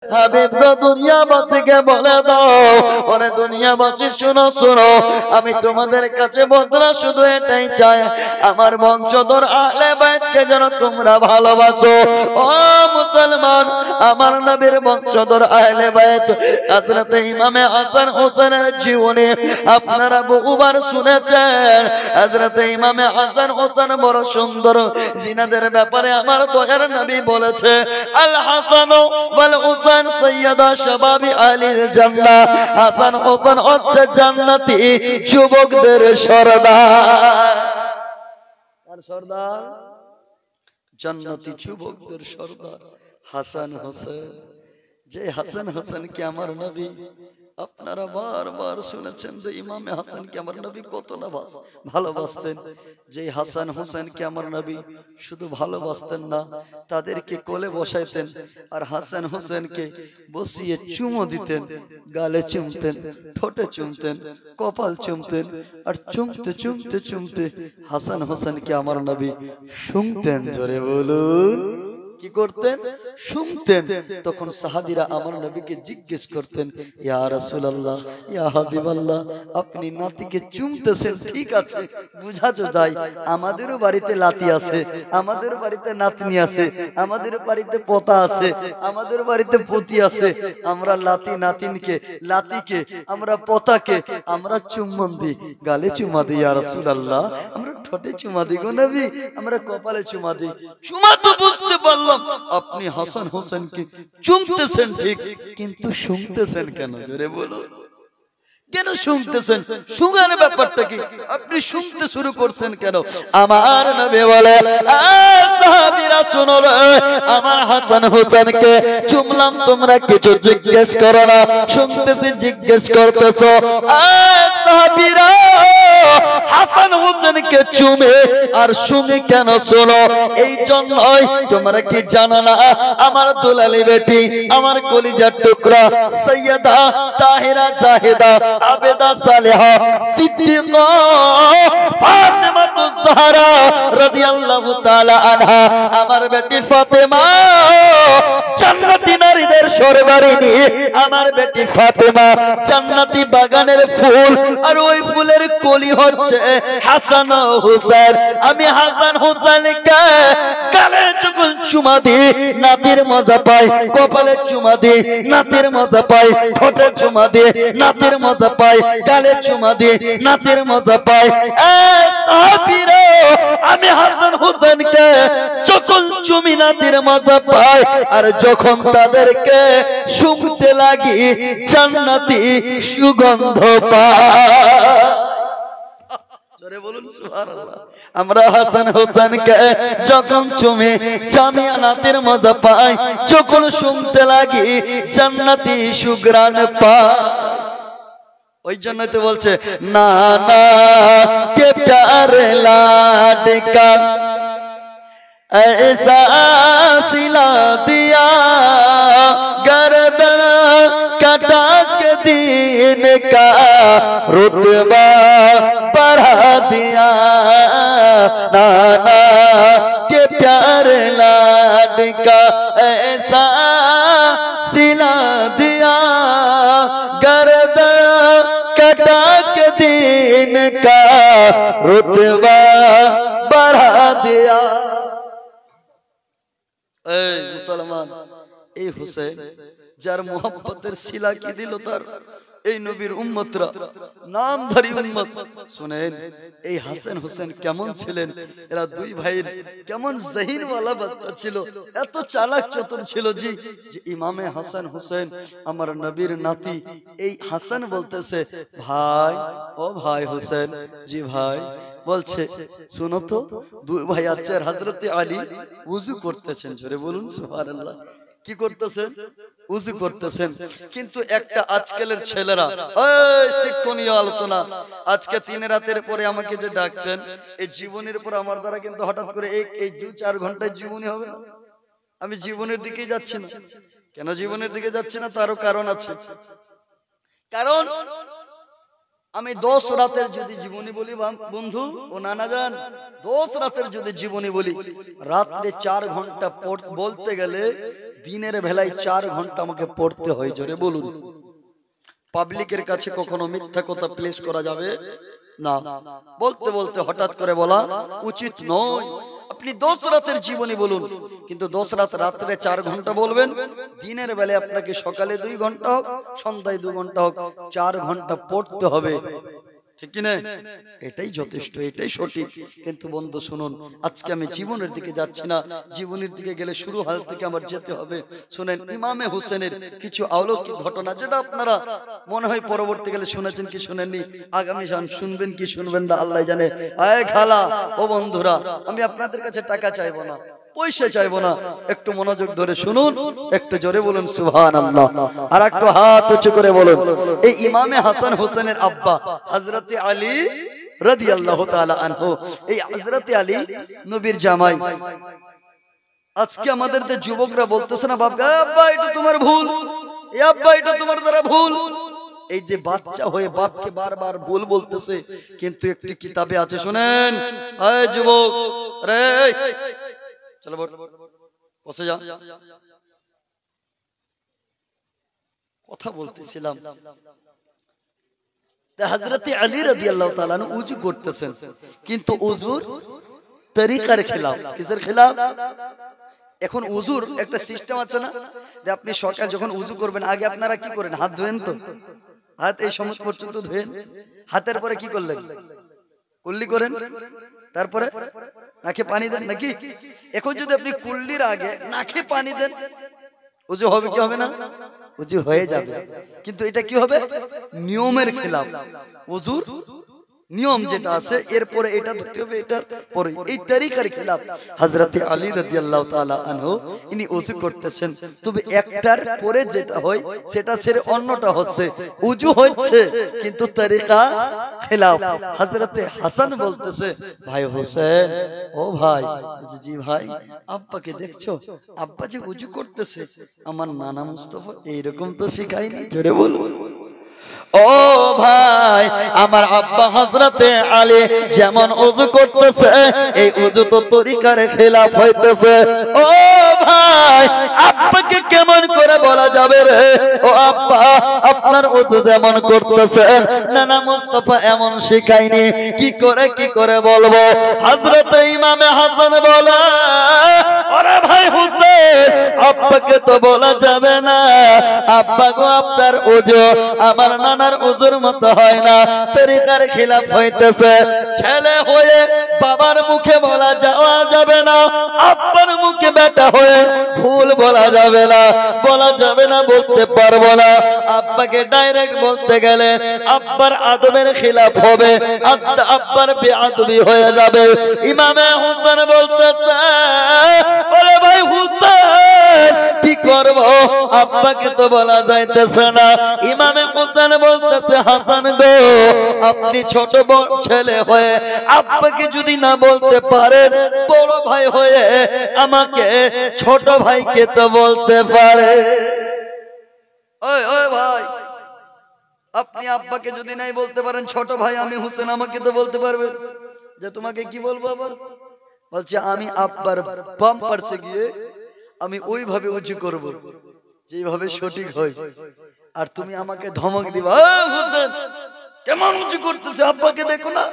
হাবিব গো দুনিয়াবাসীকে বলে দাও, ওরে দুনিয়াবাসী শুনো শুনো, আমি তোমাদের কাছে বদলা শুধু এটাই চাই, আমার বংশধর আহলে বাইতকে যেন তোমরা ভালোবাসো। ও মুসলমান, আমার নবীর বংশধর আহলে বাইত হযরত ইমামে হাসান হোসেনের জীবনে আপনারা বহুবার শুনেছেন। হযরত ইমামে হাসান হোসেন বড় সুন্দর, জিনাদের ব্যাপারে আমার দয়ার নবী বলেছে, আল হাসান ওয়াল হুসাইন সৈয়দা শাবাবি আহলিল জান্নাহ। হাসান হোসেন হচ্ছে জান্নাতি যুবকদের সরদার। আর সরদার জান্নাতি যুবকদের সরদার হাসান হোসেন। যে হাসান হোসেনকে আমার নবী, আপনারা বারবার শুনেছেন যে ইমামে হাসানকে আমার নবী কত না ভালোবাসতেন। যে হাসান হোসেনকে আমার নবী শুধু ভালোবাসতেন না, তাদেরকে কোলে বসাইতেন আর হাসান হোসেনকে বসিয়ে চুমো দিতেন, গালে চুমতেন, ঠোঁটে চুমতেন, কপাল চুমতেন, আর চুমতে চুমতে চুমতে হাসান হোসেনকে আমার নবী শুনতেন। জোরে বলুন, কি করতেন? শুনতেন। তখন সাহাবীরা আমার নবীকে জিজ্ঞেস করতেন, ইয়া রাসূলুল্লাহ, ইয়া হাবিবাল্লাহ, আপনি নাতিকে চুমতেছেন ঠিক আছে, বুঝা যায়, আমাদেরও বাড়িতে লাতি আছে, আমাদের বাড়িতে নাতনি আছে, আমাদের বাড়িতে পোতা আছে, আমাদের বাড়িতে পতি আছে, আমরা লাতি নাতিনকে, লাতিকে, আমরা পোতাকে আমরা চুম্বন দিই, গালে চুমা দিই। ইয়া রাসূলুল্লাহ, আমরা ঠোঁটে চুমা দিই গো নবী, আমরা কপালে চুমা দিই। চুমা তো বুঝতে পারলাম, আপনি হাসান হোসেনকে চুমতেছেন ঠিক, কিন্তু শুনতেছেন কেন? জোরে বলো, কেন শুনতেছেন? শুনার ব্যাপারটা কি? আপনি শুনতে শুরু করছেন কেন? আমার নবী বলে, সাহাবীরা শুনো রে, আমার হাসান হোসেনকে চুমলাম, তোমরা কিছু জিজ্ঞেস করো না, শুনতেছি জিজ্ঞেস করতেছো। সাহাবীরা হাসান হোসেনকে চুমে আর শুনে কেন শোনো? এই জন্যই, তোমরা কি জানো না, আমার দুলালি বেটি, আমার কলিজার টুকরা সৈয়দা তাহিরা জাহিদা আবেদা সালেহা সিদ্দিকা ফাতেমাতুজ জাহরা রাদিয়াল্লাহু তাআলা আনহা, আমার বেটি ফাতেমা জান্নাতি নারীদের সরদারিনী, আমার বেটি ফাতেমা জান্নাতি বাগানের ফুল, আর ওই ফুলের কলি হচ্ছে হাসান হোসেন। আমি হাসান হোসেনকে গালে যখন চুমা দিই, নাতির মজা পাই, কপালে চুমা দিই, নাতির মজা পাই, ঠোঁটে চুমা দিই, নাতির মজা পাই, গালে চুমা দিই, নাতির মজা পাই। সাহাবীরা, আমি হাসান হোসেনকে যখন চুমি নাতির মজা পাই, আর যখন তাদেরকে শুনতে লাগি জান্নাতি সুগন্ধ পাই। বলুন সুবহানাল্লাহ। আমরা হাসান হোসেনকে যখন চুমি জামিয়া নাতির মজা পাই, যখন শুনতে লাগি জান্নাতি সুঘ্রাণ পাই। ওই জন্যই তো বলছে, না না কে প্যারে লাডকা ऐसा सिला दिया गर्दन कटा के दीन का रुतबा बढ़ा दिया, नाना के प्यारे लाडका ऐसा सिला दिया गर्दन कटा के दीन का रुतबा बढ़ा दिया। মুসলমান, এই হুসেন যার মোহাম্মতের শিলা কি দিল তার এই নবীর উম্মতরা, নামধারী উম্মত। শুনেন, এই হাসান হোসেন কেমন ছিলেন? এরা দুই ভাইয়ের কেমন জহিনওয়ালা বাচ্চা ছিল, এত চালাক চতুর ছিল জি, যে ইমামে হাসান হোসেন আমার নবীর নাতি। এই হাসান বলতেছে, ভাই, ও ভাই হোসেন, জি ভাই। বলছে, শুনো তো, দুই ভাই আছে, হযরতে আলী ওযু করতেছেন। জোরে বলুন সুবহানাল্লাহ। কি করতেছেন? ওযু করতেছেন। কিন্তু একটা আজকালের ছেলেরা, এই শিক্ষণীয় আলোচনা, আজকে 3 রাতের পরে আমাকে যে ডাকছেন, এই জীবনের উপর আমার দ্বারা কিন্তু হঠাৎ করে এই 2-4 ঘন্টায় জীবনী হবে না। আমি জীবনের দিকেই যাচ্ছি না। কেন জীবনের দিকে যাচ্ছি না? তারও কারণ আছে। কারণ আমি 10 রাতের যদি জীবনী বলি বন্ধু ও নানা জান, 10 রাতের যদি জীবনী বলি, রাত্রে 4 ঘন্টা বলতে গেলে দিনের বেলায় 4 ঘন্টা আমাকে পড়তে হয়, জোরে বলুন। পাবলিকের কাছে কখনো মিথ্যা কথা প্লেস করা যাবে না। বলতে বলতে হঠাৎ করে বলা উচিত নয়। আপনি 10 রাতের জীবনী বলুন, কিন্তু 10 রাত রাত্রে 4 ঘন্টা বলবেন। দিনের বেলায় আপনাকে সকালে 2 ঘন্টা হোক, সন্ধ্যায় 2 ঘন্টা হোক, 4 ঘন্টা পড়তে হবে, ঠিক কি না? এটাই যথেষ্ট, এটাই সঠিক। কিন্তু বন্ধু শুনুন, আজকে আমি জীবনের দিকে যাচ্ছি না, জীবনের দিকে গেলে শুরু হাল থেকে আমার যেতে হবে। শুনেন ইমামে হোসেনের কিছু অলৌকিক ঘটনা, যেটা আপনারা মনে হয় পরবর্তীকালে শুনেছেন কি শুনেননি, আগামী শুনবেন কি শুনবেন না আল্লাহ জানে। আয় খালা ও বন্ধুরা, আমি আপনাদের কাছে টাকা চাইবো না, পয়সা চাইবো না, একটু মনোযোগ ধরে শুনুন, একটু জোরে বলুন সুবহানাল্লাহ, আর একটু হাত উঁচু করে বলুন। এই ইমামে হাসান হোসেনের আব্বা হযরত আলী রাদিয়াল্লাহু তাআলা আনহু, এই হযরত আলী নবীর জামাই। আজকে আমাদের যে যুবকরা বলতেছে না, বাবা আব্বা এটা তোমার ভুল, এই আব্বা এটা তোমার দ্বারা ভুল, এই যে বাচ্চা হয়ে বাপকে বারবার ভুল বলতেছে। কিন্তু একটি কিতাবে আছে, শুনেন এই যুবক রে, চলো বসে যা, কথা বলতেছিলাম। হযরত আলী রাদিয়াল্লাহু তাআলা উযু করতেছেন, কিন্তু উযুর তরিকার খেলাফ। কিসের খেলাফ? এখন উযুর একটা সিস্টেম আছে না, যে আপনি সকাল যখন উযু করবেন, আগে আপনারা কি করেন? হাত ধোয়েন তো, হাত এই সমস্ত পর্যন্ত ধোয়েন। হাতের পরে কি করলেন? কুল্লি করেন, তারপরে নাকে পানি দেন নাকি? এখন যদি আপনি কুল্লির আগে নাকে পানি দেন, উযু হবে কি হবে না? উযু হয়ে যাবে, কিন্তু এটা কি হবে? নিয়মের খেলাফ। উযুর নিয়ম যেটা আছে, এরপরে এটা ধরতে হবে, এটার পরে এই তরিকার খেলাফ। হযরত আলী রাদিয়াল্লাহু তাআলা আনহু ইনি ওযু করতেছেন, তবে একটার পরে যেটা হয় সেটা ছেড়ে অন্যটা হচ্ছে, ওযু হচ্ছে কিন্তু তরিকা খেলাফ। হযরত হাসান বলতেছে, ভাই হোসেন, ও ভাই। জি ভাই। আব্বাকে দেখছো? আব্বা যে ওযু করতেছে, আমার নানা মুস্তাফা এইরকম তো শিখায়নি, জোরে বলুন। ও ভাই, আমার আব্বা হযরতে আলী যেমন ওযু করতেছে, এই ওযু তো তরিকার খেলাফ হইতেছে। ও ভাই, আব্বাকে কেমন করে বলা যাবে রে, ও আব্বা আপনার ওযু যেমন করতেছেন নানা মুস্তাফা এমন শিখায়নি, কি করে বলবো? হযরতে ইমামে হাসান বলে, ওরে ভাই হোসেন, আব্বাকে তো বলা যাবে না, আব্বা গো আপনার ওযু আমার নানার ওযুর মতো হয় না, তরিকার খেলাফ হইতেছে। ছেলে হয়ে বাবার মুখে বলা যাওয়া যাবে না, আব্বার মুখে বেটা হয়ে ভুল বলা যাবে না, বলতে পারবো না। আব্বাকে ডাইরেক্ট বলতে গেলে আব্বার আদবের খেলাফ হবে, আব্বার বেআদবি হয়ে যাবে। ইমামে হোসেন বলতেছে, ওরে ভাই হোসেন কি করব, আব্বাকে তো বলা যাইতেছে না। ইমামে হোসেন বলতেছে, হাসান গো, আপনি ছোট ছেলে হয়ে আব্বাকে যদি না বলতে পারেন, বড় ভাই হয়ে আমাকে ছোট ভাইকে তো বলতে পারে। ওই ভাই, আপনি আব্বাকে যদি নাই বলতে পারেন, ছোট ভাই আমি হোসেন আমাকে তো বলতে পারবেন। যে তোমাকে কি বলবো আবার? বলছে আমি আব্বার বাম পাশে গিয়ে আমি ওইভাবে উঁচু করব যেভাবে সঠিক হয়, আর তুমি আমাকে ধমক দিবা, হোসেন কেমন উঁচু করতেছে, আব্বাকে দেখো না,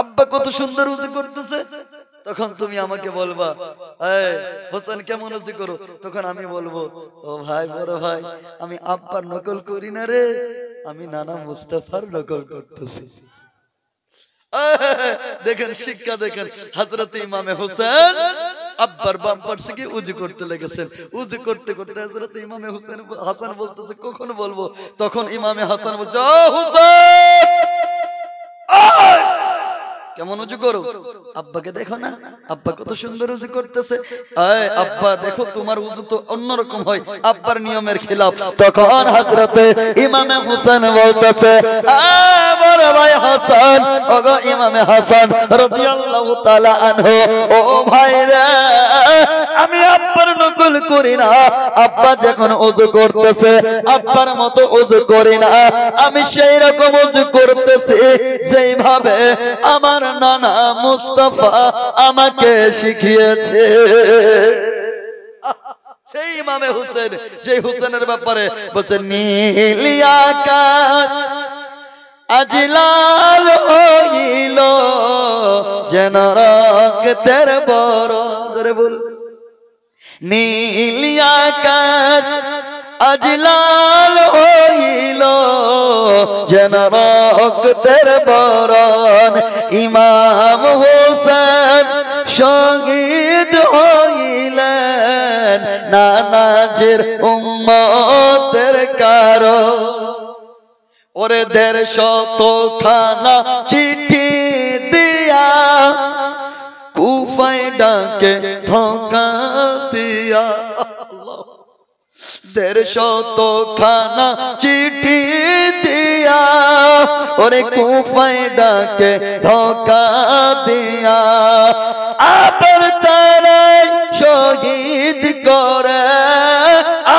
আব্বা কত সুন্দর উঁচু করতেছে। তখন তুমি আমাকে বলবা, এই হোসেন কেমন উঁচু করো। তখন আমি বলবো, ও ভাই, বড় ভাই, আমি আব্বার নকল করি না রে, আমি নানা মুস্তাফার নকল করতেছি। দেখেন শিক্ষা, দেখেন হযরত ইমামে হোসেন আব্বার বাম পাশে গিয়ে উযু করতে লেগেছেন। উযু করতে করতে হযরত ইমামে হোসেন হাসান বলতেছে, কখন বলবো? তখন ইমামে হাসান বলছে, ও হোসেন কেমন উযু করো, আব্বাকে দেখো না, আব্বা কত সুন্দর উযু করতেছে। এই আব্বা দেখো, তোমার উযু তো অন্যরকম হয়, আব্বার নিয়মের খেলাফ। তখন হযরত ইমামে হোসেন বলতেছে, বড় ভাই হাসান, ওগো ইমামে হাসান রাদিয়াল্লাহু তাআলা আনহু, ও ভাই রে, আমি আব্বার নকল করি না, আব্বা যখন ওযু করতেছে আব্বার মতো ওযু করি না, আমি সেই রকম ওযু করতেছি যেইভাবে আমার নানা মুস্তাফা আমাকে শিখিয়েছে। সেই ইমামে হুসেন, যে হুসেনের ব্যাপারে বলছে নীল আকাশ আজ লাল হইল যেন রক্তের বরণ। জোরে বল। নীল আকাশ আজ লাল হইল যেন রক্তের বরণ। ইমাম হুসেন শহীদ হইলেন নানাজের উম্মতের কারণ। ওরে ১৫০ খানা চিঠি দিয়া কুফায় ডাকে ধোঁকা দিয়া। ১৫০ খানা চিঠি দিয়া ওরে কুফায় ডাকে ধোঁকা দিয়া। আবার তারাই শহীদ করে,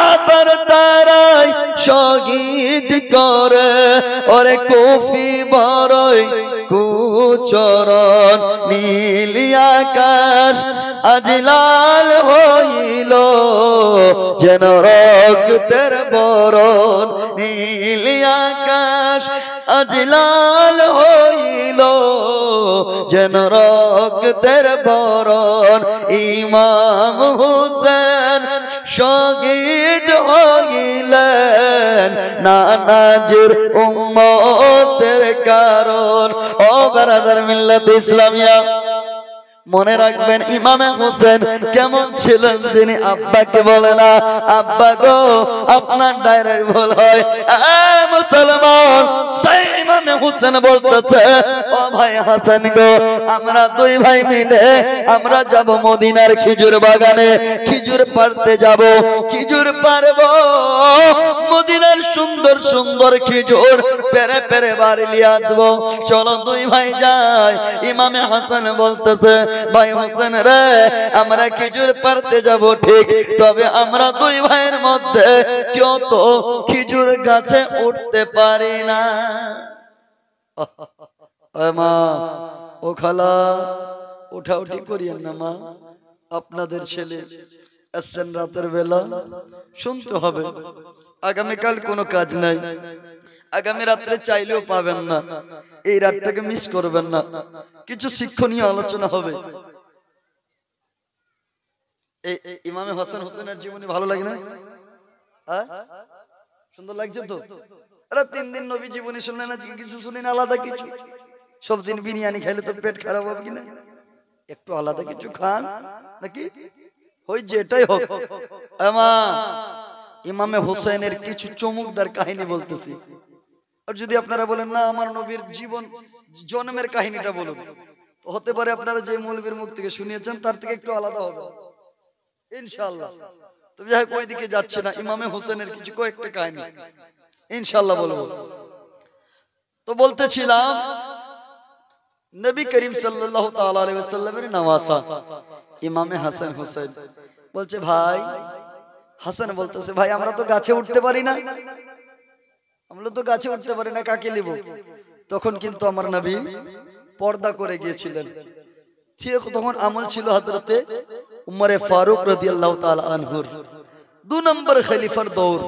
আবার তারাই শহীদ করে ওরে কফি বড়ই কুচরণ। নীল আকাশ আজ লাল হইল যেন রক্তের বরণ। নীল আকাশ আজ লাল হইল যেন রক্তের বরণ। ইমাম হুসেন শহীদ হইলেন নানাজের উম্মতের কারণ। ও বারাদার মিল্লাত ইসলামিয়া, মনে রাখবেন ইমামে হোসেন কেমন ছিলেন, যিনি আব্বাকে বলে না আব্বা গো আপনার ডায়রেক্ট ভুল হয়। মুসলমান, সেই ইমামে হোসেন বলতেছে ও ভাই হাসান গো, আমরা দুই ভাই মিলে আমরা যাব মদিনার খেজুর বাগানে, খেজুর পাড়তে যাব, খেজুর পারবো, মদিনার সুন্দর সুন্দর খেজুর পেরে পেরে বাড়ি নিয়ে আসবো, চলো দুই ভাই যাই। ইমামে হাসান বলতেছে ভাই হোসেন রে, আমরা খেজুর পাড়তে যাব ঠিক, তবে আমরা দুই ভাইয়ের মধ্যে কেউ তো খেজুর গাছে উঠতে পারি না। মা ও খালা উঠা উঠি করিয়েন না মা, আপনাদের ছেলে আসছেন রাতের বেলা, শুনতে হবে আগামীকাল কোনো কাজ নাই, আগামী রাত্রে চাইলেও পাবেন না, এই রাতটাকে মিস করবেন না, কিছু শিক্ষণীয় আলোচনা হবে। এই ইমামে হাসান হোসেনের জীবনী ভালো লাগে না? সুন্দর লাগছে তো? আরে 3 দিন নবী জীবনী শুনলেন, আজকে কিছু শুনেন আলাদা কিছু। সব দিন বিরিয়ানি খাইলে তো পেট খারাপ হবে কিনা, একটু আলাদা কিছু খান নাকি, ওই যেটাই হোক। ইমামে হোসেনের কিছু চমকদার কাহিনী বলতেছি, আর যদি আপনারা বলেন না আমার নবীর জীবন জন্মের কাহিনীটা বলুন, হতে পারে আপনারা যে মৌলবীর মুখ থেকে শুনিয়েছেন তার থেকে একটু আলাদা হবে ইনশাআল্লাহ। তবে যাই ওই দিকে যাচ্ছে না, ইমামে হোসেনের কিছু কয়েকটা কাহিনী ইনশাআল্লাহ বলবো। তো বলতেছিলাম নবী করিম সাল্লাল্লাহু তাআলা আলাইহি ওয়াসাল্লামের নওয়াসা ইমামে হাসান হোসেন বলছে ভাই, হাসান বলতেছে ভাই আমরা তো গাছে উঠতে পারি না, আমরা তো গাছে উঠতে পারি না, কাকে নিব? তখন কিন্তু আমার নবী পর্দা করে গিয়েছিলেন, তখন আমল ছিল হযরতে উমরে ফারুক রাদিয়াল্লাহু তাআলা আনহুর, 2 নম্বর খলিফার দৌর,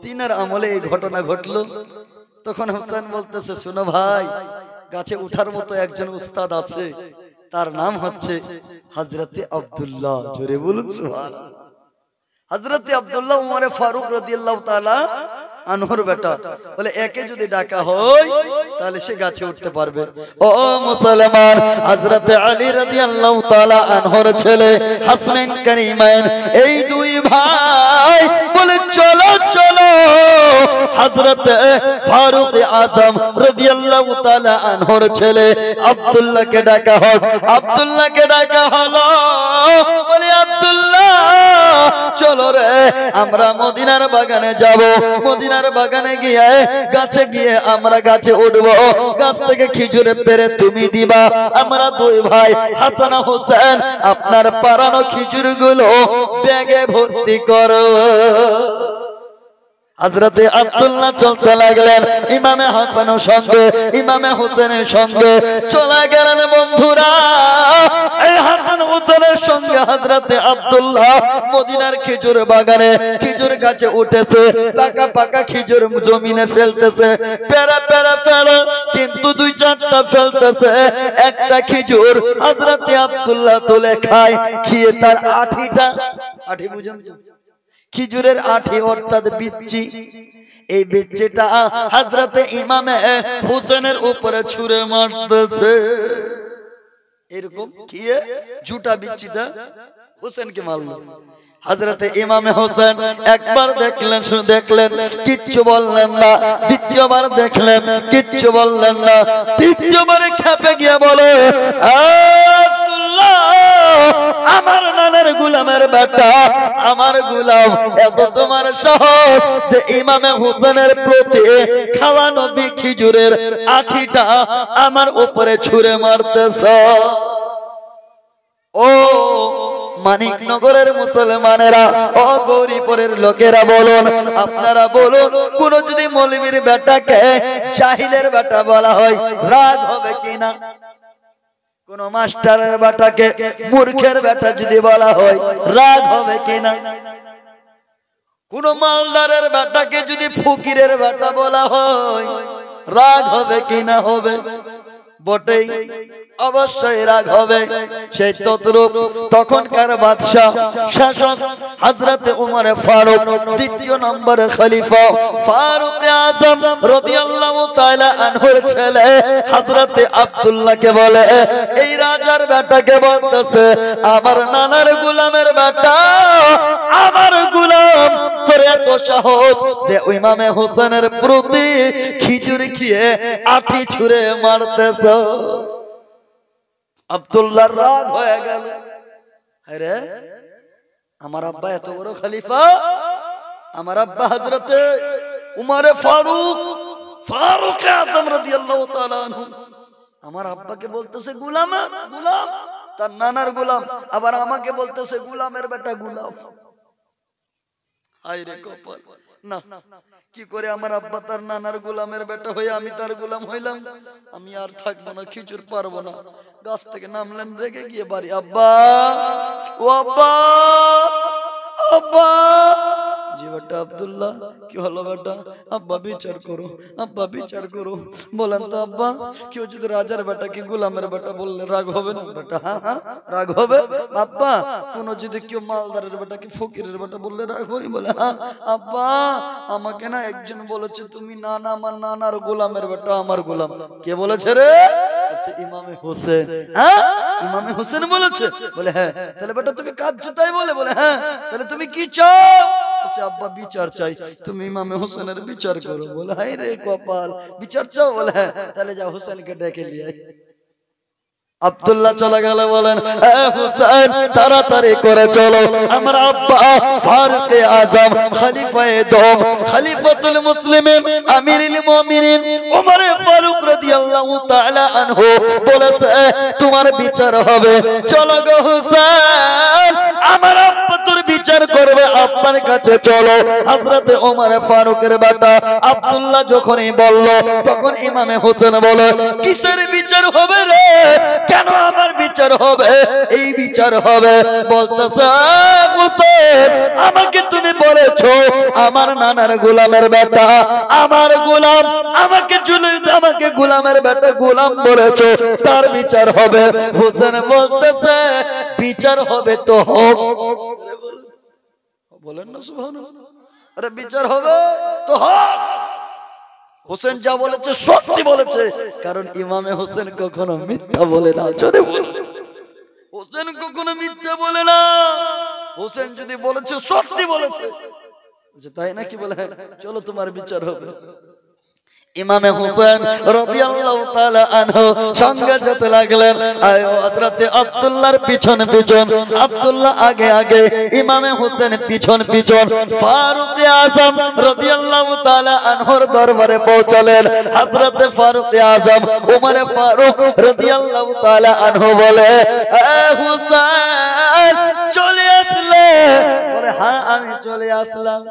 তিনার আমলে এই ঘটনা ঘটলো। তখন হাসান বলতেছে শোনো ভাই, গাছে উঠার মতো একজন উস্তাদ আছে, তার নাম হচ্ছে হযরতে আব্দুল্লাহ। জোরে বলুন সুবহানাল্লাহ। হযরতে আব্দুল্লাহ উমরে ফারুক রাদিয়াল্লাহু তাআলা আনহুর বেটা, বলে একে যদি ডাকা হয় তাহলে সে গাছে উঠতে পারবে। ও মুসলমান, হযরতে আলী রাদিয়াল্লাহু তাআলা আনহুর ছেলে হাসানাইন কারিমাইন, এই দুই ভাই বলে চলো চলো হযরতে ফারুক আযম রাদিয়াল্লাহু তাআলা আনহুর ছেলে আব্দুল্লাহকে ডাকা হোক। আব্দুল্লাহকে ডাকা হলো, বলে আব্দুল্লাহ চলো রে আমরা মদিনার বাগানে যাব, মদিনার বাগানে গিয়ে গাছে গিয়ে আমরা গাছে উঠবো, গাছ থেকে খেজুর পেড়ে তুমি দিবা, আমরা দুই ভাই হাসান হোসেন আপনার পাড়ানো খেজুর গুলো ব্যাগে ভর্তি করো। হযরতে আব্দুল্লাহ চলতে লাগলেন ইমামে হাসানের সঙ্গে, ইমামে হোসেনের সঙ্গে চলে গেলেন। বন্ধুরা, এই হাসান হোসেনের সঙ্গে হযরতে আব্দুল্লাহ মদিনার খেজুর বাগানে খেজুর গাছে উঠেছে, পাকা পাকা খেজুর জমিনে ফেলতেছে, পেড়া পেড়া ফেলে, কিন্তু দুই চারটা ফেলতেছে। একটা খেজুর হযরতে আব্দুল্লাহ তুলে খায়, খেয়ে তার আঠিটা, আঠি বুঝেন তো, খেজুরের আঠি অর্থাৎ বিচ্ছি, এই বিচ্ছিটা হযরতে ইমামে হোসেনের উপরে ছুঁড়ে মারতেছে। এরকম খেয়ে ঝুটা বিচ্ছিটা হোসেনকে মারলো। হযরতে ইমামে হোসেন একবার দেখলেন, কিচ্ছু বললেন না। দ্বিতীয়বার দেখলেন, কিচ্ছু বললেন না। তৃতীয়বারে খেপে গিয়ে বলে, আব্দুল্লাহ, আমার নানার গোলামের বেটা, আমার গোলাম, এত তোমার সাহস যে ইমামে হোসেনের প্রতি খাওয়ানো খেজুরের আঠিটা আমার উপরে ছুঁড়ে মারতেছ? ও মানিকনগরের মুসলমানেরা, ও গৌরীপুরের লোকেরা বলুন, আপনারা বলুন, কোন যদি মৌলবীর বেটাকে জাহিলের বেটা বলা হয় রাগ হবে কিনা? কোন মাস্টারের বেটাকে মূর্খের বেটা যদি বলা হয় রাগ হবে কিনা? কোন মালদারের বেটাকে যদি ফকিরের বেটা বলা হয় রাগ হবে কিনা? হবে, বটেই, অবশ্যই রাগ হবে। সেই তদ্রূপ তখনকার বাদশাহ শাসক হযরতে উমর ফারুক, দ্বিতীয় নম্বরে খলিফা ফারুক আযম রাদিয়াল্লাহু তাআলা আনহুর ছেলে হযরতে আব্দুল্লাহকে বলে, এই রাজার বেটাকে বলতেছে, আমার নানার গোলামের বেটা, আমার গোলাম, তোর এত সাহস যে ইমামে হোসেনের প্রতি খিচুড়ি খেয়ে আঠি ছুঁড়ে মারতেছ? আব্দুল্লাহর রাগ হয়ে গেল। আরে আমার আব্বা এত বড় খলিফা, আমার আব্বা হযরতে উমর ফারুক আযম রাদিয়াল্লাহু তাআলা আনহু, আমার আব্বাকে বলতেছে গোলাম, গোলাম, তার নানার গোলাম, আবার আমাকে বলতেছে গোলামের বেটা গোলাম। হায় রে কপাল! না, কি করে আমার আব্বা তার নানার গোলামের বেটা হয়ে আমি তার গোলাম হইলাম? আমি আর থাকবো না, খিচুর পারবো না। গাছ থেকে নামলেন, রেগে গিয়ে বাড়ি, আব্বা, ও আব্বা, আব্বা। জি বেটা আব্দুল্লাহ, কি হলো বেটা? আব্বা বিচার করো, আব্বা বিচার করো। বলেন তো আব্বা, কেউ যদি রাজার বেটাকে গোলামের বেটা বললে রাগ হবে না বেটা? রাগ হবে আব্বা? কোন যদি কেউ মালদারের বেটাকে ফকিরের বেটা বললে রাগ হয়? বলে হ্যাঁ আব্বা, আমাকে না একজন বলেছে তুমি নানা, আমার নানার গোলামের বেটা আমার গোলাম। কে বলেছে রে? ইমামে হোসেন। হ্যাঁ, ইমামে হোসেন বলেছে? বলে হ্যাঁ। তাহলে বেটা তুমি কাঁদছো তাই বলে? বলে হ্যাঁ। তাহলে তুমি কি চাও? আচ্ছা আব্বা বিচার চাই, তুমি ইমামে হোসেনের বিচার করো। বলে হায় রে কপাল, বিচার চাও? বলে হ্যাঁ। তাহলে যাও হোসেনকে ডেকে নিয়ে আয়। আব্দুল্লাহ চলে গেল, বলেন হুসাইন তাড়াতাড়ি করে চলো, আমার আব্বা ফারুক আযম খলিফায়ে দোম, খলিফাতুল মুসলিমিন, আমিরুল মুমিনিন ওমর ফারুক রাদিয়াল্লাহু তাআলা আনহু বলেছে তোমার বিচার হবে। চলো গো হুসাইন, আমার আব্বা তোর বিচার করবে, আপনার কাছে চলো। হযরতে ওমর ফারুকের বেটা আব্দুল্লাহ যখনই বলল, তখন ইমামে হোসেন বলে, কিসের বিচার হবে রে? কেন আমার বিচার হবে? এই বিচার হবে। বলতেছে হোসেন, আমাকে তুমি বলেছো আমার নানার গোলামের বেটা, আমার গোলাম, আমাকে গোলামের বেটা গোলাম বলেছো, তার বিচার হবে। হোসেন বলতেছে বিচার হবে তো হোক। বলেন না সুবহানাল্লাহ। আরে বিচার হবে তো হোক। হোসেন যা বলেছে সত্যি বলেছে, কারণ ইমামে হোসেন কখনো মিথ্যা বলে না। জোরে বলুন, হোসেন কখনো মিথ্যা বলে না। হোসেন যদি বলেছে সত্যি বলেছে। তাই নাকি? বলে চলো তোমার বিচার হবে। ইমামে হোসেন রাদিয়াল্লাহু তাআলা আনহু সঙ্গে যেতে লাগলেন। হযরতে আব্দুল্লাহর পিছন পিছন, আব্দুল্লাহ আগে আগে, ইমামে হোসেন পিছন পিছন। ফারুক আযম রাদিয়াল্লাহু তাআলা আনহুর দরবারে পৌঁছালেন। হযরতে ফারুক আযম ওমর ফারুক রাদিয়াল্লাহু তাআলা আনহু বলে, এ হুসাইন চলে আসলে? বলে হ্যাঁ আমি চলে আসলাম।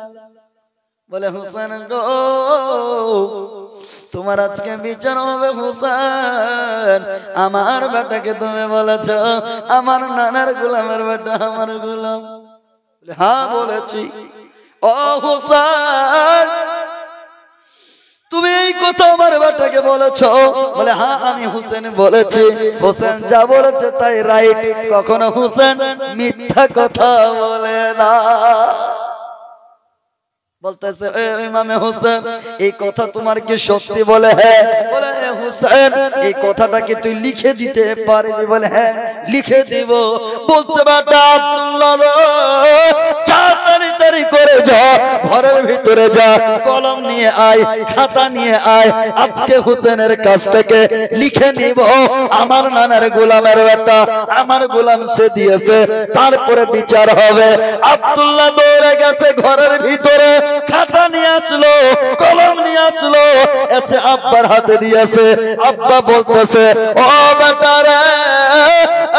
বলে হুসেন গো তোমার আজকে বিচার হবে হুসেন, আমার বেটাকে তুমি বলেছ আমার নানার গোলামের বেটা আমার গোলাম। হ্যাঁ বলেছি। ও হুসেন তুমি এই কথা আমার বেটাকে বলেছ? বলে হ্যাঁ আমি হুসেন বলেছি। হুসেন যা বলেছে তাই রাইট, কখনো হুসেন মিথ্যা কথা বলে না। বলতেছে ইমামে হুসেন এই কথা তোমার কি সত্যি? বলে হ্যাঁ। বলে হুসেন এই কথাটা কি তুই লিখে দিতে পারবি? বলে হ্যাঁ লিখে দিব। বলছে বেটা আব্দুল্লাহ তাড়াতাড়ি করে যা, ঘরের ভিতরে যা, কলম নিয়ে আয়, খাতা নিয়ে আয়, আজকে হুসেনের কাছ থেকে লিখে নিব আমার নানার গোলামের বেটা আমার গোলাম সে দিয়েছে, তারপরে বিচার হবে। আব্দুল্লাহ দৌড়ে গেছে ঘরের ভিতরে, খাতা নিয়ে আসলো, কলম নিয়ে আসলো, এসে আব্বার হাতে দিয়েছে। আব্বা বলতেছে ও বেটা রে,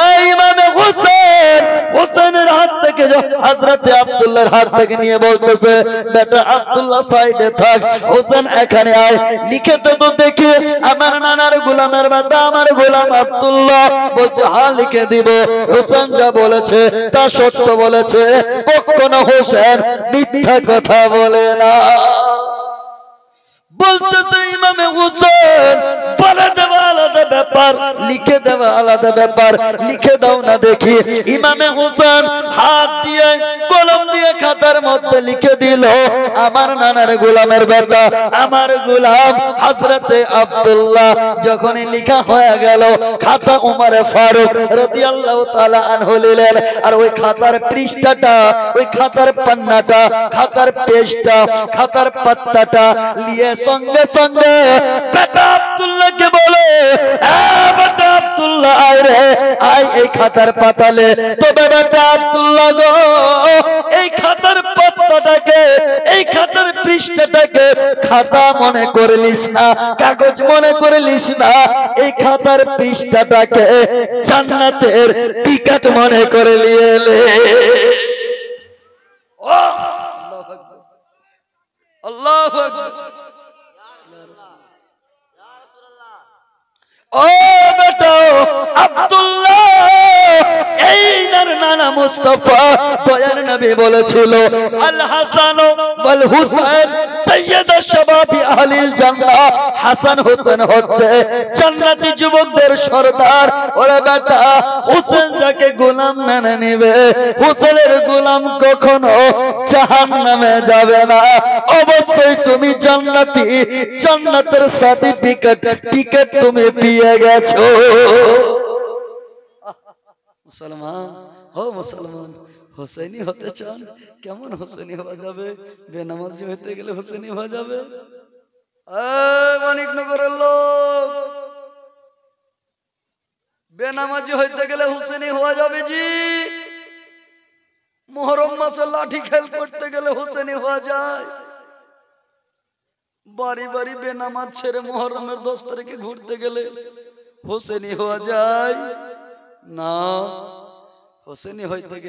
এই ইমামে হুসেন, হুসেনের হাত থেকে হযরতে আব্দুল্লাহর হাত থেকে নিয়ে বলতেছে বেটা আব্দুল্লাহ সাইডে থাক, হুসেন এখানে আয়, লিখে তো দেখি আমার নানার গোলামের বেটা আমার গোলাম আব্দুল্লাহ। বলছে হ্যাঁ লিখে দিব। হুসেন যা বলেছে তা সত্য বলেছে, কখনো হুসেন মিথ্যা কথা বলে না। বলতেছে ইমামে হুসেন বলে দেওয়া আলাদা ব্যাপার, লিখে দেওয়া আলাদা ব্যাপার, লিখে দাও না দেখি। ইমামে হুসেন হাত দিয়ে কলম দিয়ে খাতার মধ্যে লিখে দিল আমার নানার গোলামের বেটা আমার গোলাম হযরতে আব্দুল্লাহ। যখনই লেখা হয়ে গেল খাতা উমরে ফারুক রাদিয়াল্লাহু তাআলা আনহু নিলেন। আর ওই খাতার পৃষ্ঠাটা, ওই খাতার পান্নাটা, খাতার পেজটা, খাতার পাতাটা নিয়ে সঙ্গে সঙ্গে বেটা আব্দুল্লাহকে বলে বেটা আব্দুল্লাহ আয় রে আয়, এই খাতার পাতালে। তবে বেটা আব্দুল্লাহ গো এই খাতার পাতাটাকে, এই খাতার পৃষ্ঠাটাকে খাতা মনে করলিস না, কাগজ মনে করলিস না, এই খাতার পৃষ্ঠাটাকে জান্নাতের টিকিট মনে করে নিয়ে এলে। আল্লাহু আকবার। ও বেটা আব্দুল্লাহ, এই নানা মুস্তাফা দয়ার নবী বলেছিল আল হাসান ওয়াল হুসাইন সাইয়্যিদা শাবাবি আহলিল জান্নাহ। হাসান হোসেন হচ্ছে জান্নাতি যুবকদের সরদার। ওরে বেটা হোসেন যাকে গোলাম মেনে নেবে, হোসেনের গোলাম কখনো জাহান্নামে যাবে না, অবশ্যই তুমি জান্নাতি, জান্নাতের সার্টিফিকেট টিকেট তুমি পেয়ে গেছো। মুসলমান হো মুসলমান, হোসেনি হতে চান? কেমন হোসেনি হওয়া যাবে? বেনামাজি হতে গেলে হোসেনি হওয়া যাবে? মানিকনগরের লোক, বেনামাজি হইতে গেলে হোসেনি হওয়া যাবে জি। মুহররম মাসে লাঠি খেল করতে গেলে হোসেনি হওয়া যায়। বাড়ি বাড়ি বেনামাজ ছেড়ে মুহররমের 10 তারিখে ঘুরতে গেলে হোসেনি হওয়া যায় না। হোসেনি হইতে গেলে